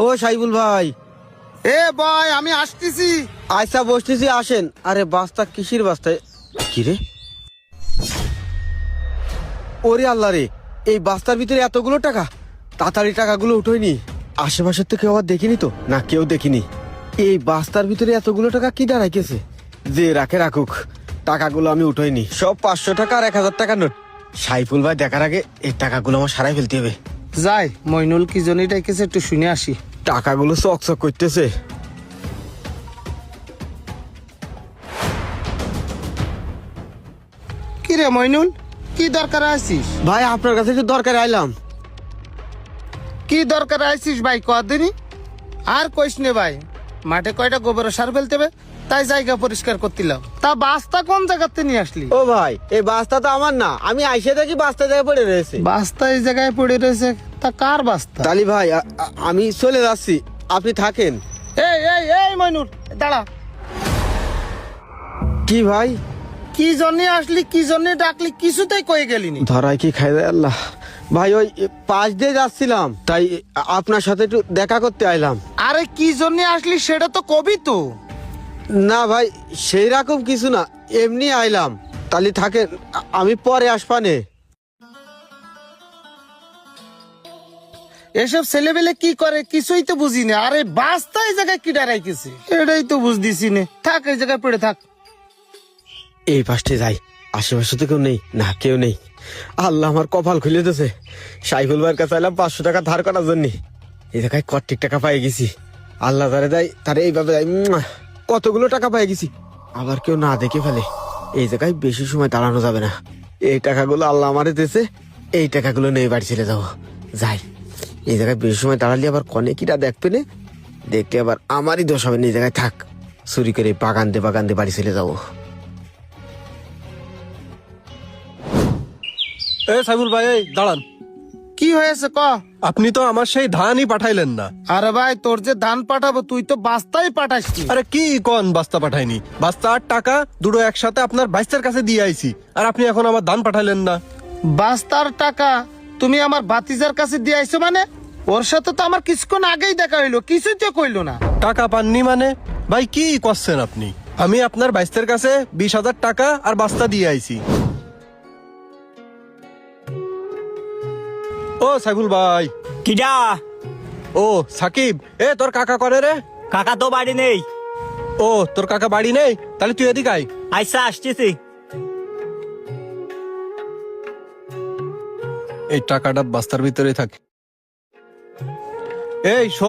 ও সাইবুল ভাই, এ ভাই আমি আসতেছি। আইসা বসতেছি, আসেন। আরে বাস্তা কিসির বাস্তায়? কি রে? ওরে আল্লাহ রে, এই বাস্তার ভিতরে এতগুলো টাকা! তাড়াতাড়ি টাকাগুলো উঠোয়নি। আশেপাশের তো কেউ আবার দেখিনি তো, না কেউ দেখিনি। এই বাস্তার ভিতরে এতগুলো টাকা কি দাঁড়াইতেছে? যে রাখে রাখুক, টাকাগুলো আমি উঠোয়নি। সব 500 টাকা আর 1000 টাকা নোট। সাইফুল ভাই দেখার আগে এই টাকাগুলো আমার সারাই ফেলতে হবে। যাই, মইনুল কি জন্য ডেকেছে একটু শুনে আসি। টাকাগুলো চকচক করতেছে। কি রে মইনুল, কি দরকার আছিস? ভাই আপনার কাছে একটু দরকারে আইলাম। কি দরকার আছিস ভাই কদিনই? আর কইস নে ভাই, মাঠে কয়টা গোবর সার ফেলতে হবে, তাই জায়গা পরিষ্কার করতিলাম। তা বাস্তা কোন জায়গাতে নিয়ে আসলি? ও ভাই, এই বাস্তা তো আমার না, আমি আইসে দেখি বাস্তা জায়গায় পড়ে রয়েছে। বাস্তা এই জায়গায় পড়ে রয়েছে, তা কার বাস্তা? তালি ভাই, আমি চলে যাচ্ছি, আপনি থাকেন। এই এই এই মইনুল দাঁড়া। কি ভাই? কি জন্য আসলি, কি জন্য ডাকলি, কিছুতেই কয়ে গেলিনি। ধরাই কি খাই দেয় আল্লাহ। ভাই ওই পাশ দিয়ে যাচ্ছিলাম, তাই আপনার সাথে একটু দেখা করতে আইলাম। আরে কি জন্য আসলি সেটা তো কবি তো। না ভাই, সেই রকম কিছু না, এমনি আইলাম। তালি থাকেন, আমি পরে আসবানে। এসব ছেলেবেলে কি করে কিছুই তো বুঝি না। আরে বাস্তা এই জায়গায় কি দাঁড়াইতেছে এটাই তো বুঝতেছি না। থাক এই জায়গায় পড়ে থাক। এই পাশে যাই, আশেপাশে তো কেউ নেই, না কেউ নেই। আল্লাহ আমার কপাল খুলে দিয়েছে। সাইফুল ভাইয়ের কাছে এলাম 500 টাকা ধার করার জন্য। এই জায়গায় কর্টিক টাকা পাই গেছি। আল্লাহ তারে দেয়, তারে এইভাবে দেয়। কতগুলো টাকা পাই গেছি, আবার কেউ না দেখে ফেলে। এই জায়গায় বেশি সময় দাঁড়ানো যাবে না। এই টাকাগুলো আল্লাহ আমারে দিয়েছে, এই টাকাগুলো নিয়ে বাড়ি চলে যাবো। যাই, এই জায়গায় বেশি সময় দাঁড়ালে আবার কনে কিটা দেখবে না, দেখতে আবার আমারই দোষ হবে না। এই জায়গায় থাক, চুরি করে বাগান দিয়ে বাড়ি চলে যাবো। সাইবুল ভাই, এই দাঁড়ান। কি হয়েছে ক? আপনি তো আমার সেই ধানই পাঠাইলেন না। আরে ভাই, তোর যে ধান পাঠাবো তুই তো বাস্তাই পাঠাসনি। আরে কি কোন বাস্তা পাঠাইনি? বাস্তা আর টাকা দুটো একসাথে আপনার বাইস্তার কাছে দিয়ে আইছি, আর আপনি এখন আমার ধান পাঠাইলেন না। বাস্তার টাকা তুমি আমার ভাতিজার কাছে দিয়ে আইছো মানে? ওর সাথে তো আমার কিছুক্ষণ আগেই দেখা হইলো, কিছুই তো কইলো না। টাকা পাননি মানে? ভাই কি করছেন আপনি? আমি আপনার বাইস্তার কাছে 20,000 টাকা আর বাস্তা দিয়ে আইছি। ও সাইবুল ভাই। কিডা? ও সাকিব, তোর কাকা করে রে? কাকা তো বাড়ি নেই। ও তোর কাকা বাড়ি নেই, তাহলে তুই এদিকে আয়। আইসা আসতেছি। এই টাকাটা বাস্তার ভিতরে থাকে। এই